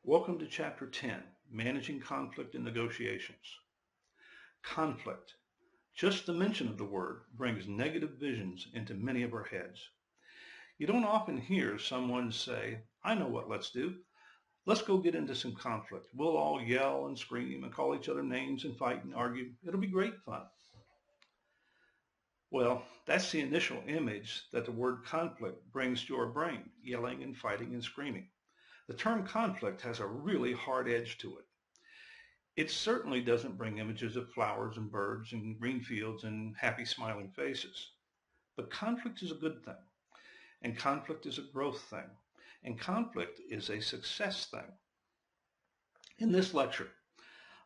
Welcome to Chapter 10, Managing Conflict in Negotiations. Conflict. Just the mention of the word brings negative visions into many of our heads. You don't often hear someone say, I know what let's do. Let's go get into some conflict. We'll all yell and scream and call each other names and fight and argue. It'll be great fun. Well, that's the initial image that the word conflict brings to our brain, yelling and fighting and screaming. The term conflict has a really hard edge to it. It certainly doesn't bring images of flowers and birds and green fields and happy smiling faces. But conflict is a good thing, and conflict is a growth thing, and conflict is a success thing. In this lecture,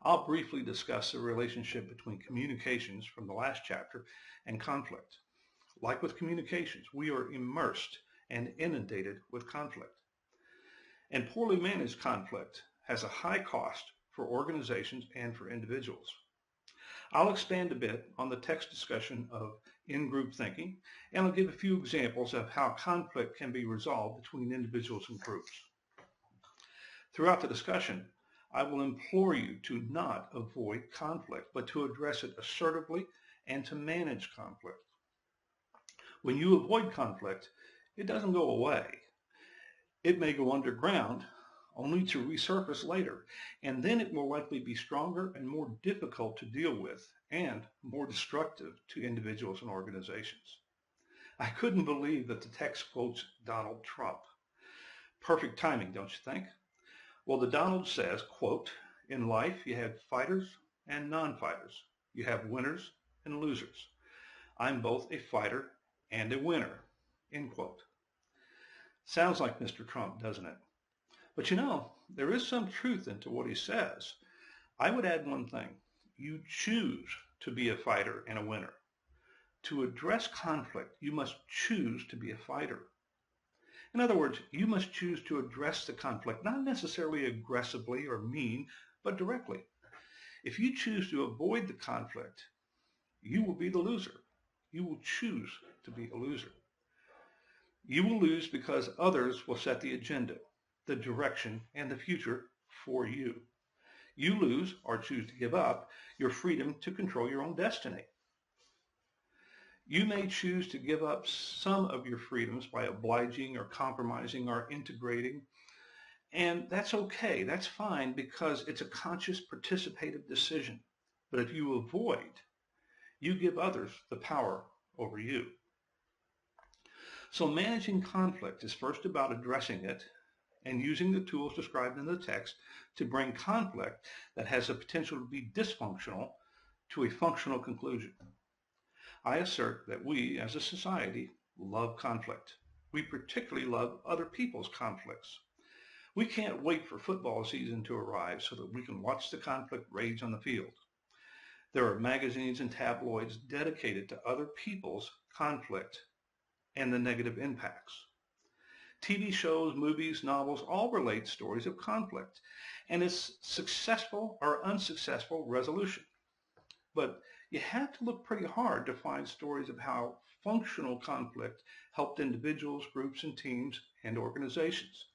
I'll briefly discuss the relationship between communications from the last chapter and conflict. Like with communications, we are immersed and inundated with conflict. And poorly managed conflict has a high cost for organizations and for individuals. I'll expand a bit on the text discussion of in-group thinking, and I'll give a few examples of how conflict can be resolved between individuals and groups. Throughout the discussion, I will implore you to not avoid conflict, but to address it assertively and to manage conflict. When you avoid conflict, it doesn't go away. It may go underground, only to resurface later, and then it will likely be stronger and more difficult to deal with and more destructive to individuals and organizations. I couldn't believe that the text quotes Donald Trump. Perfect timing, don't you think? Well, the Donald says, quote, in life you have fighters and non-fighters. You have winners and losers. I'm both a fighter and a winner, end quote. Sounds like Mr. Trump, doesn't it? But you know, there is some truth into what he says. I would add one thing. You choose to be a fighter and a winner. To address conflict, you must choose to be a fighter. In other words, you must choose to address the conflict, not necessarily aggressively or mean, but directly. If you choose to avoid the conflict, you will be the loser. You will choose to be a loser. You will lose because others will set the agenda, the direction, and the future for you. You lose or choose to give up your freedom to control your own destiny. You may choose to give up some of your freedoms by obliging or compromising or integrating, and that's okay. That's fine because it's a conscious participative decision. But if you avoid, you give others the power over you. So managing conflict is first about addressing it and using the tools described in the text to bring conflict that has the potential to be dysfunctional to a functional conclusion. I assert that we as a society love conflict. We particularly love other people's conflicts. We can't wait for football season to arrive so that we can watch the conflict rage on the field. There are magazines and tabloids dedicated to other people's conflict and the negative impacts. TV shows, movies, novels all relate stories of conflict and its successful or unsuccessful resolution. But you have to look pretty hard to find stories of how functional conflict helped individuals, groups, and teams and organizations.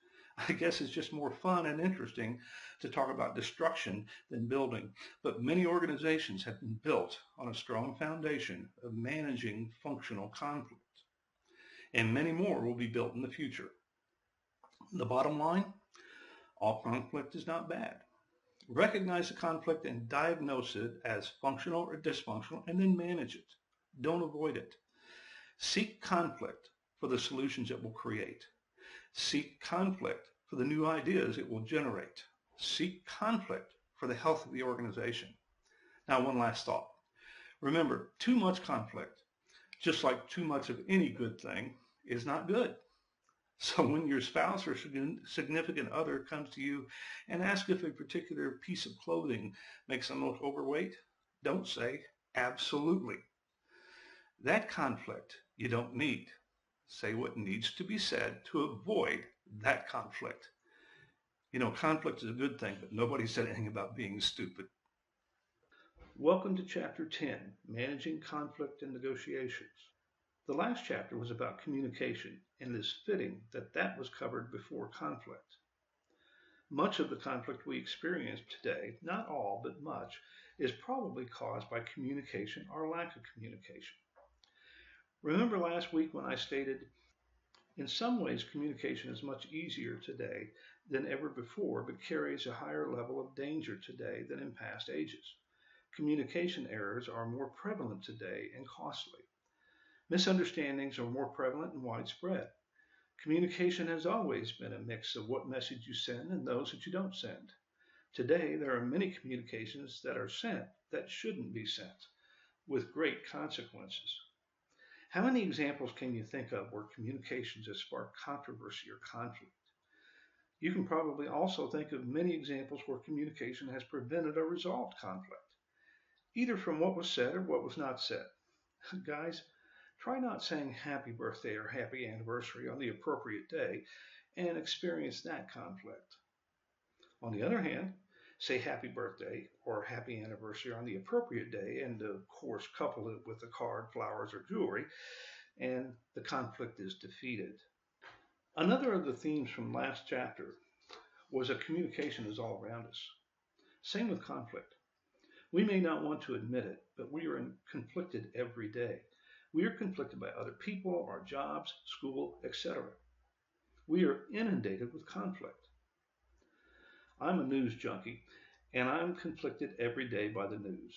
I guess it's just more fun and interesting to talk about destruction than building, but many organizations have been built on a strong foundation of managing functional conflict. And many more will be built in the future. The bottom line, all conflict is not bad. Recognize the conflict and diagnose it as functional or dysfunctional and then manage it. Don't avoid it. Seek conflict for the solutions it will create. Seek conflict for the new ideas it will generate. Seek conflict for the health of the organization. Now, one last thought. Remember, too much conflict, just like too much of any good thing, is not good. So when your spouse or significant other comes to you and asks if a particular piece of clothing makes them look overweight, don't say absolutely. That conflict you don't need. Say what needs to be said to avoid that conflict. You know, conflict is a good thing, but nobody said anything about being stupid. Welcome to Chapter 10, Managing Conflict and Negotiations. The last chapter was about communication, and it is fitting that that was covered before conflict. Much of the conflict we experience today, not all, but much, is probably caused by communication or lack of communication. Remember last week when I stated, in some ways, communication is much easier today than ever before, but carries a higher level of danger today than in past ages. Communication errors are more prevalent today and costly. Misunderstandings are more prevalent and widespread. Communication has always been a mix of what message you send and those that you don't send. Today, there are many communications that are sent that shouldn't be sent, with great consequences. How many examples can you think of where communications have sparked controversy or conflict? You can probably also think of many examples where communication has prevented or resolved conflict, either from what was said or what was not said. Guys, try not saying happy birthday or happy anniversary on the appropriate day and experience that conflict. On the other hand, say happy birthday or happy anniversary on the appropriate day and, of course, couple it with a card, flowers, or jewelry, and the conflict is defeated. Another of the themes from last chapter was that communication is all around us. Same with conflict. We may not want to admit it, but we are conflicted every day. We are conflicted by other people, our jobs, school, etc. We are inundated with conflict. I'm a news junkie, and I'm conflicted every day by the news.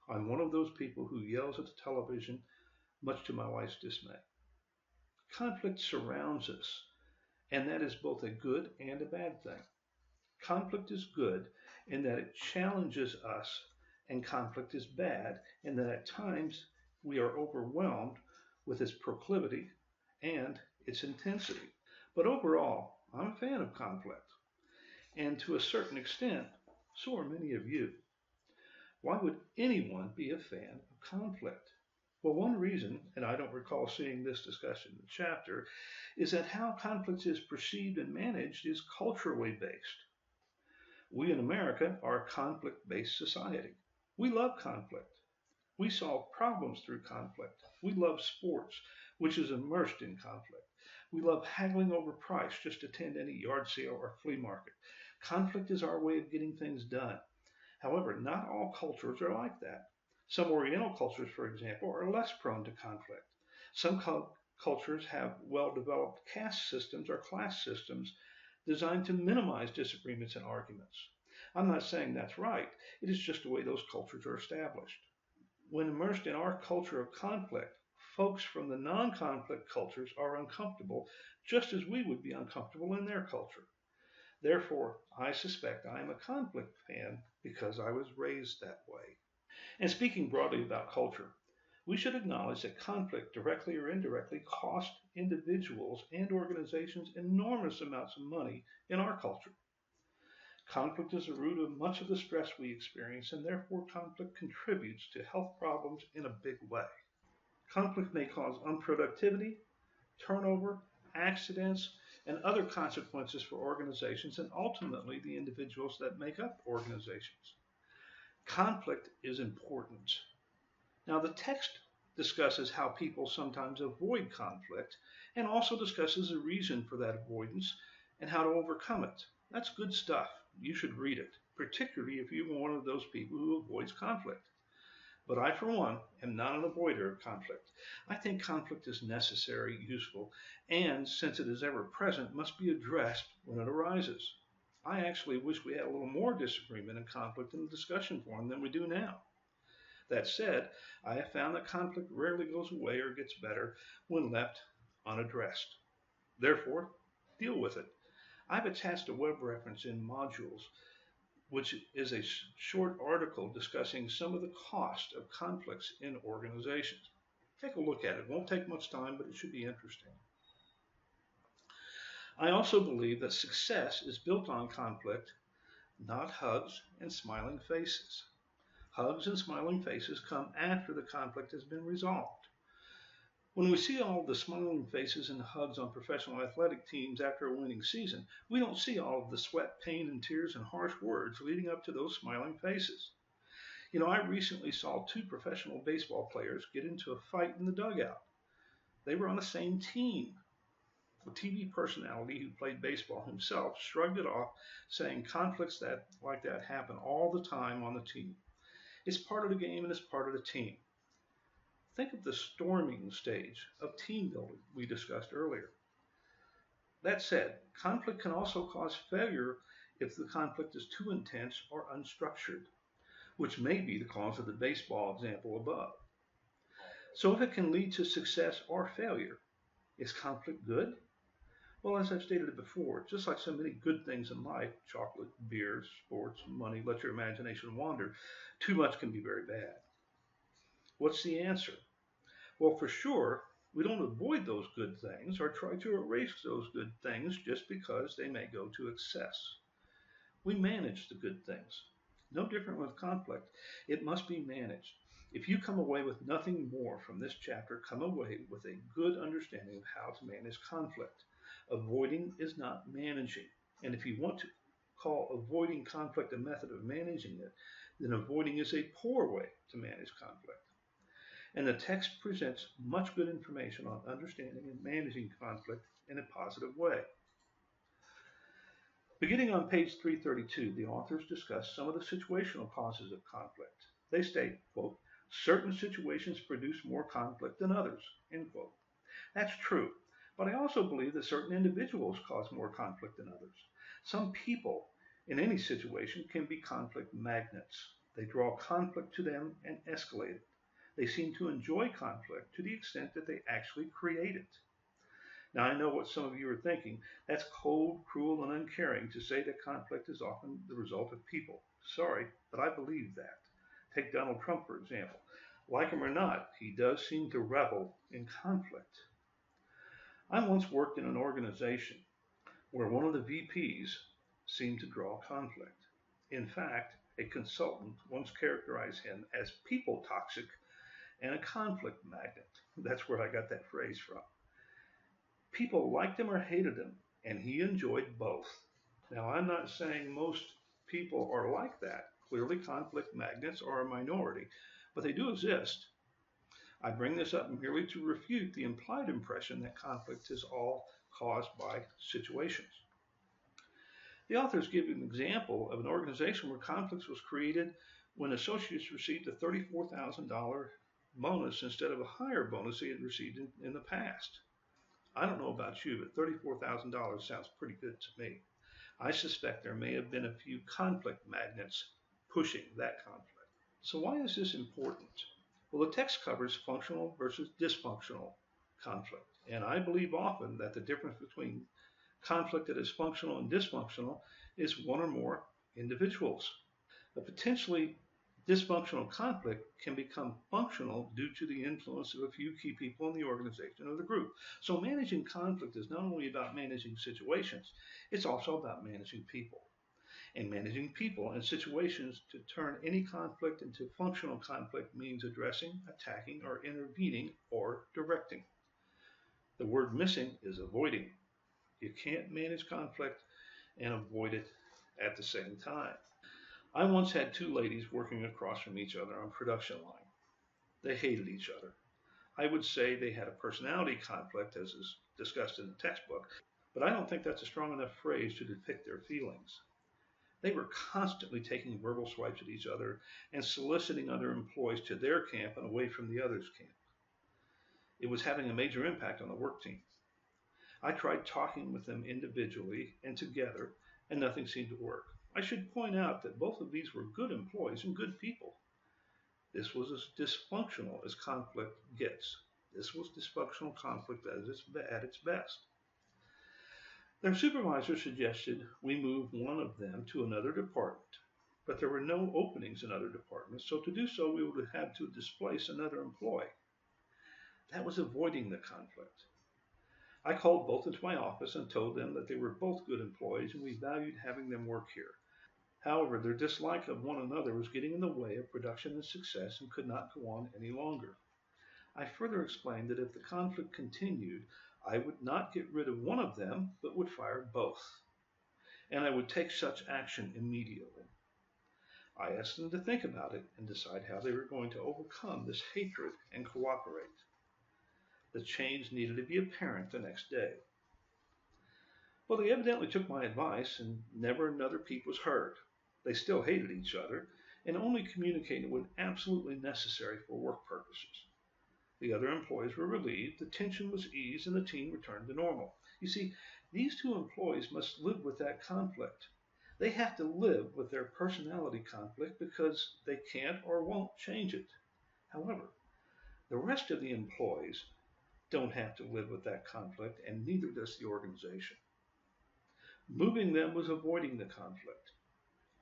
I'm one of those people who yells at the television, much to my wife's dismay. Conflict surrounds us, and that is both a good and a bad thing. Conflict is good in that it challenges us, and conflict is bad in that at times we are overwhelmed with its proclivity and its intensity. But overall, I'm a fan of conflict, and to a certain extent, so are many of you. Why would anyone be a fan of conflict? Well, one reason, and I don't recall seeing this discussion in the chapter, is that how conflict is perceived and managed is culturally based. We in America are a conflict-based society. We love conflict. We solve problems through conflict. We love sports, which is immersed in conflict. We love haggling over price just to attend any yard sale or flea market. Conflict is our way of getting things done. However, not all cultures are like that. Some Oriental cultures, for example, are less prone to conflict. Some cultures have well-developed caste systems or class systems designed to minimize disagreements and arguments. I'm not saying that's right, it is just the way those cultures are established. When immersed in our culture of conflict, folks from the non-conflict cultures are uncomfortable just as we would be uncomfortable in their culture. Therefore, I suspect I am a conflict fan because I was raised that way. And speaking broadly about culture, we should acknowledge that conflict, directly or indirectly, costs individuals and organizations enormous amounts of money in our culture. Conflict is the root of much of the stress we experience, and therefore conflict contributes to health problems in a big way. Conflict may cause unproductivity, turnover, accidents, and other consequences for organizations and ultimately the individuals that make up organizations. Conflict is important. Now, the text discusses how people sometimes avoid conflict and also discusses the reason for that avoidance and how to overcome it. That's good stuff. You should read it, particularly if you're one of those people who avoids conflict. But I, for one, am not an avoider of conflict. I think conflict is necessary, useful, and since it is ever present, must be addressed when it arises. I actually wish we had a little more disagreement and conflict in the discussion forum than we do now. That said, I have found that conflict rarely goes away or gets better when left unaddressed. Therefore, deal with it. I've attached a web reference in modules, which is a short article discussing some of the cost of conflicts in organizations. Take a look at it. It won't take much time, but it should be interesting. I also believe that success is built on conflict, not hugs and smiling faces. Hugs and smiling faces come after the conflict has been resolved. When we see all of the smiling faces and hugs on professional athletic teams after a winning season, we don't see all of the sweat, pain, and tears and harsh words leading up to those smiling faces. You know, I recently saw two professional baseball players get into a fight in the dugout. They were on the same team. A TV personality who played baseball himself shrugged it off, saying conflicts like that happen all the time on the team. It's part of the game and it's part of the team. Think of the storming stage of team building we discussed earlier. That said, conflict can also cause failure if the conflict is too intense or unstructured, which may be the cause of the baseball example above. So if it can lead to success or failure, is conflict good? Well, as I've stated before, just like so many good things in life, chocolate, beer, sports, money, let your imagination wander, too much can be very bad. What's the answer? Well, for sure, we don't avoid those good things or try to erase those good things just because they may go to excess. We manage the good things. No different with conflict. It must be managed. If you come away with nothing more from this chapter, come away with a good understanding of how to manage conflict. Avoiding is not managing. And if you want to call avoiding conflict a method of managing it, then avoiding is a poor way to manage conflict. And the text presents much good information on understanding and managing conflict in a positive way. Beginning on page 332, the authors discuss some of the situational causes of conflict. They state, quote, certain situations produce more conflict than others, end quote. That's true, but I also believe that certain individuals cause more conflict than others. Some people in any situation can be conflict magnets. They draw conflict to them and escalate it. They seem to enjoy conflict to the extent that they actually create it. Now, I know what some of you are thinking. That's cold, cruel, and uncaring to say that conflict is often the result of people. Sorry, but I believe that. Take Donald Trump, for example. Like him or not, he does seem to revel in conflict. I once worked in an organization where one of the VPs seemed to draw conflict. In fact, a consultant once characterized him as people toxic and a conflict magnet. That's where I got that phrase from. People liked him or hated him, and he enjoyed both. Now, I'm not saying most people are like that. Clearly, conflict magnets are a minority, but they do exist. I bring this up merely to refute the implied impression that conflict is all caused by situations. The authors give an example of an organization where conflict was created when associates received a $34,000 bonus instead of a higher bonus they had received in the past. I don't know about you, but $34,000 sounds pretty good to me. I suspect there may have been a few conflict magnets pushing that conflict. So why is this important? Well, the text covers functional versus dysfunctional conflict. And I believe often that the difference between conflict that is functional and dysfunctional is one or more individuals. A potentially dysfunctional conflict can become functional due to the influence of a few key people in the organization or the group. So managing conflict is not only about managing situations, it's also about managing people. And managing people and situations to turn any conflict into functional conflict means addressing, attacking, or intervening, or directing. The word missing is avoiding. You can't manage conflict and avoid it at the same time. I once had two ladies working across from each other on a production line. They hated each other. I would say they had a personality conflict, as is discussed in the textbook, but I don't think that's a strong enough phrase to depict their feelings. They were constantly taking verbal swipes at each other and soliciting other employees to their camp and away from the other's camp. It was having a major impact on the work team. I tried talking with them individually and together, and nothing seemed to work. I should point out that both of these were good employees and good people. This was as dysfunctional as conflict gets. This was dysfunctional conflict at its best. Their supervisor suggested we move one of them to another department, but there were no openings in other departments, so to do so we would have to displace another employee. That was avoiding the conflict. I called both into my office and told them that they were both good employees and we valued having them work here. However, their dislike of one another was getting in the way of production and success and could not go on any longer. I further explained that if the conflict continued, I would not get rid of one of them, but would fire both. And I would take such action immediately. I asked them to think about it and decide how they were going to overcome this hatred and cooperate. The change needed to be apparent the next day. Well, they evidently took my advice, and never another peep was heard. They still hated each other and only communicated when absolutely necessary for work purposes. The other employees were relieved, the tension was eased, and the team returned to normal. You see, these two employees must live with that conflict. They have to live with their personality conflict because they can't or won't change it. However, the rest of the employees don't have to live with that conflict, and neither does the organization. Moving them was avoiding the conflict.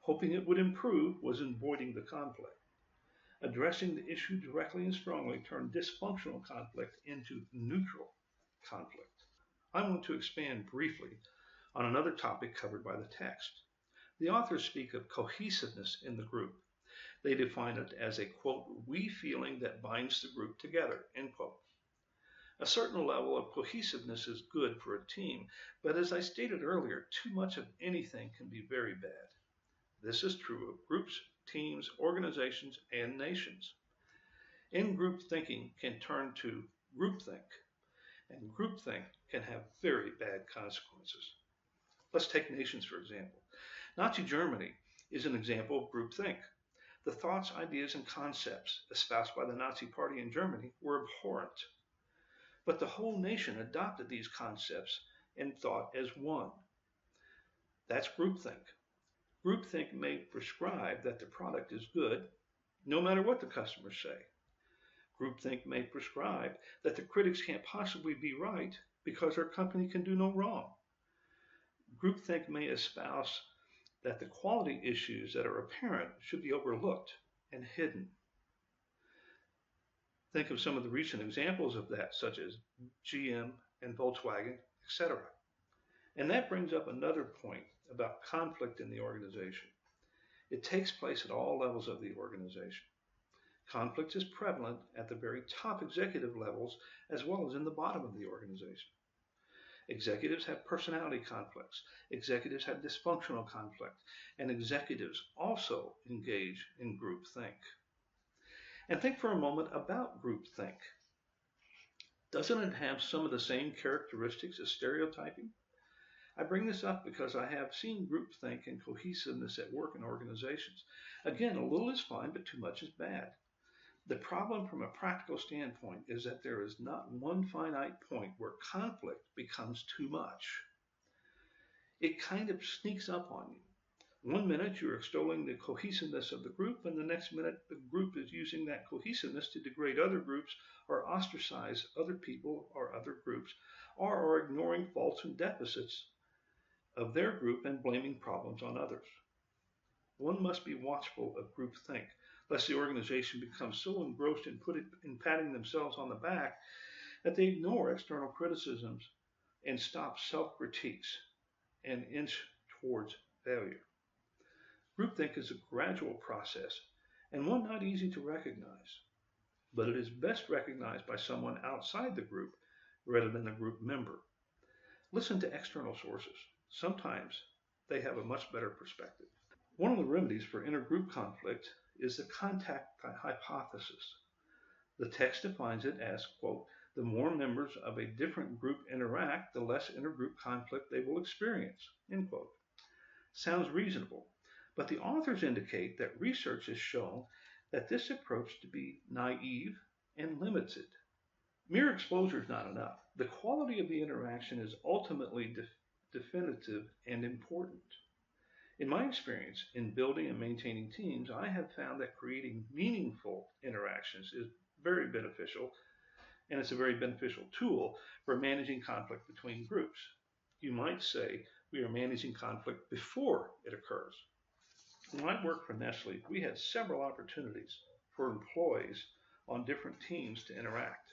Hoping it would improve was avoiding the conflict. Addressing the issue directly and strongly turned dysfunctional conflict into neutral conflict. I want to expand briefly on another topic covered by the text. The authors speak of cohesiveness in the group. They define it as a, quote, we feeling that binds the group together, end quote. A certain level of cohesiveness is good for a team, but as I stated earlier, too much of anything can be very bad. This is true of groups, teams, organizations, and nations. In-group thinking can turn to groupthink, and groupthink can have very bad consequences. Let's take nations, for example. Nazi Germany is an example of groupthink. The thoughts, ideas, and concepts espoused by the Nazi Party in Germany were abhorrent, but the whole nation adopted these concepts and thought as one. That's groupthink. Groupthink may prescribe that the product is good, no matter what the customers say. Groupthink may prescribe that the critics can't possibly be right because our company can do no wrong. Groupthink may espouse that the quality issues that are apparent should be overlooked and hidden. Think of some of the recent examples of that, such as GM and Volkswagen, etc. And that brings up another point about conflict in the organization. It takes place at all levels of the organization. Conflict is prevalent at the very top executive levels as well as in the bottom of the organization. Executives have personality conflicts, executives have dysfunctional conflict, and executives also engage in groupthink. And think for a moment about groupthink. Doesn't it have some of the same characteristics as stereotyping? I bring this up because I have seen groupthink and cohesiveness at work in organizations. Again, a little is fine, but too much is bad. The problem from a practical standpoint is that there is not one finite point where conflict becomes too much. It kind of sneaks up on you. One minute you're extolling the cohesiveness of the group, and the next minute the group is using that cohesiveness to degrade other groups or ostracize other people or other groups, or are ignoring faults and deficits of their group and blaming problems on others. One must be watchful of groupthink, lest the organization becomes so engrossed in patting themselves on the back that they ignore external criticisms and stop self-critiques and inch towards failure. Groupthink is a gradual process and one not easy to recognize, but it is best recognized by someone outside the group rather than the group member. Listen to external sources. Sometimes they have a much better perspective. One of the remedies for intergroup conflict is the contact hypothesis. The text defines it as, quote, the more members of a different group interact, the less intergroup conflict they will experience, end quote. Sounds reasonable, but the authors indicate that research has shown that this approach to be naive and limited. Mere exposure is not enough. The quality of the interaction is ultimately definitive and important. In my experience in building and maintaining teams, I have found that creating meaningful interactions is very beneficial, and it's a very beneficial tool for managing conflict between groups. You might say we are managing conflict before it occurs. When I worked for Nestle, we had several opportunities for employees on different teams to interact.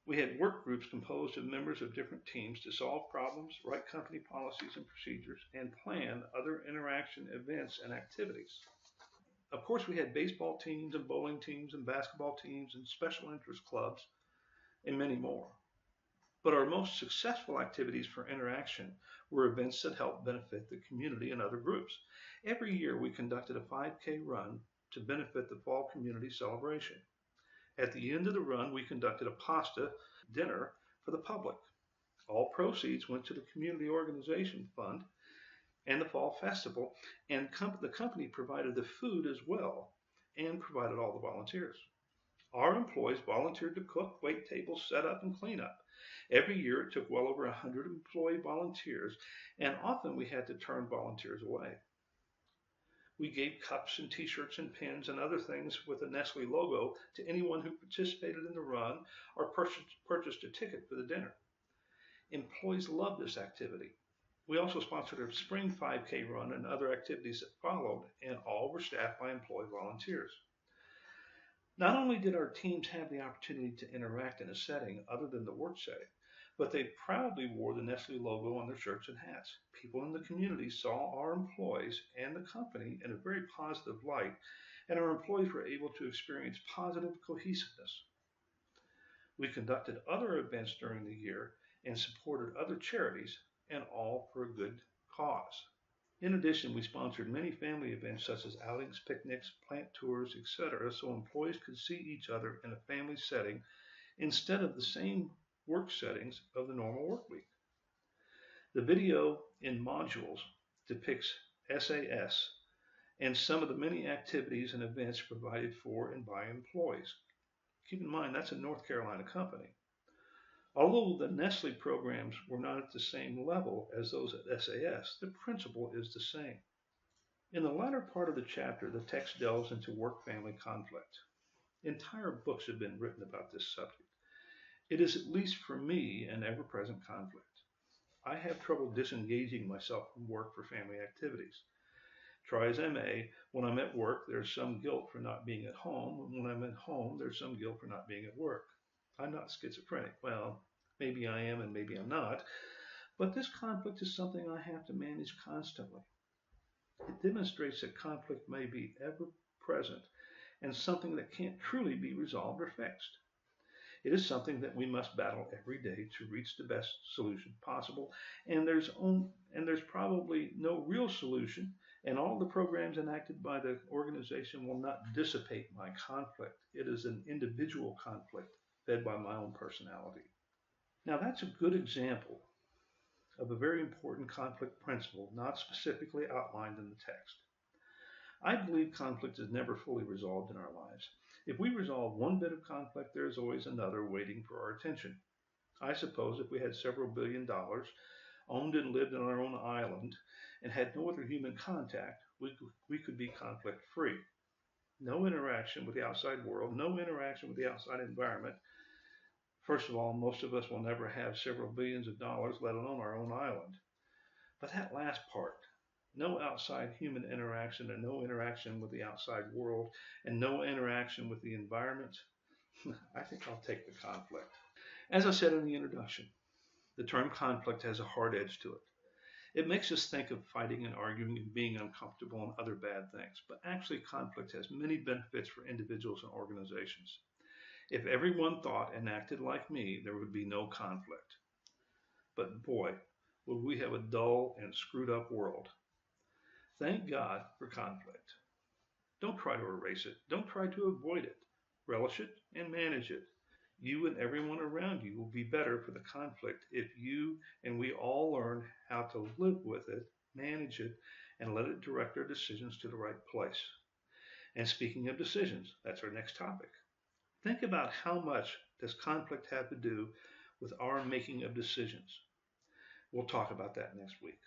We had work groups composed of members of different teams to solve problems, write company policies and procedures, and plan other interaction events and activities. Of course, we had baseball teams and bowling teams and basketball teams and special interest clubs and many more. But our most successful activities for interaction were events that helped benefit the community and other groups. Every year we conducted a 5K run to benefit the fall community celebration. At the end of the run, we conducted a pasta dinner for the public. All proceeds went to the Community Organization Fund and the Fall Festival, and the company provided the food as well and provided all the volunteers. Our employees volunteered to cook, wait tables, set up, and clean up. Every year it took well over 100 employee volunteers, and often we had to turn volunteers away. We gave cups and t-shirts and pins and other things with a Nestle logo to anyone who participated in the run or purchased a ticket for the dinner. Employees loved this activity. We also sponsored a spring 5K run and other activities that followed, and all were staffed by employee volunteers. Not only did our teams have the opportunity to interact in a setting other than the work setting, but they proudly wore the Nestle logo on their shirts and hats. People in the community saw our employees and the company in a very positive light, and our employees were able to experience positive cohesiveness. We conducted other events during the year and supported other charities, and all for a good cause. In addition, we sponsored many family events such as outings, picnics, plant tours, etc., so employees could see each other in a family setting instead of the same work settings of the normal work week. The video in modules depicts SAS and some of the many activities and events provided for and by employees. Keep in mind, that's a North Carolina company. Although the Nestle programs were not at the same level as those at SAS, the principle is the same. In the latter part of the chapter, the text delves into work-family conflict. Entire books have been written about this subject. It is, at least for me, an ever-present conflict. I have trouble disengaging myself from work for family activities. Try as I may, when I'm at work, there's some guilt for not being at home, and when I'm at home, there's some guilt for not being at work. I'm not schizophrenic. Well, maybe I am and maybe I'm not, but this conflict is something I have to manage constantly. It demonstrates that conflict may be ever present and something that can't truly be resolved or fixed. It is something that we must battle every day to reach the best solution possible, and there's probably no real solution, and all the programs enacted by the organization will not dissipate my conflict. It is an individual conflict fed by my own personality. Now that's a good example of a very important conflict principle not specifically outlined in the text. I believe conflict is never fully resolved in our lives. If we resolve one bit of conflict, there is always another waiting for our attention. I suppose if we had several $billion, owned and lived on our own island, and had no other human contact, we could be conflict free. No interaction with the outside world, no interaction with the outside environment. First of all, most of us will never have several billions of dollars, let alone our own island. But that last part, no outside human interaction and no interaction with the outside world and no interaction with the environment, I think I'll take the conflict. As I said in the introduction, the term conflict has a hard edge to it. It makes us think of fighting and arguing and being uncomfortable and other bad things, but actually conflict has many benefits for individuals and organizations. If everyone thought and acted like me, there would be no conflict. But boy, would we have a dull and screwed up world. Thank God for conflict. Don't try to erase it. Don't try to avoid it. Relish it and manage it. You and everyone around you will be better for the conflict if you and we all learn how to live with it, manage it, and let it direct our decisions to the right place. And speaking of decisions, that's our next topic. Think about how much does conflict have to do with our making of decisions. We'll talk about that next week.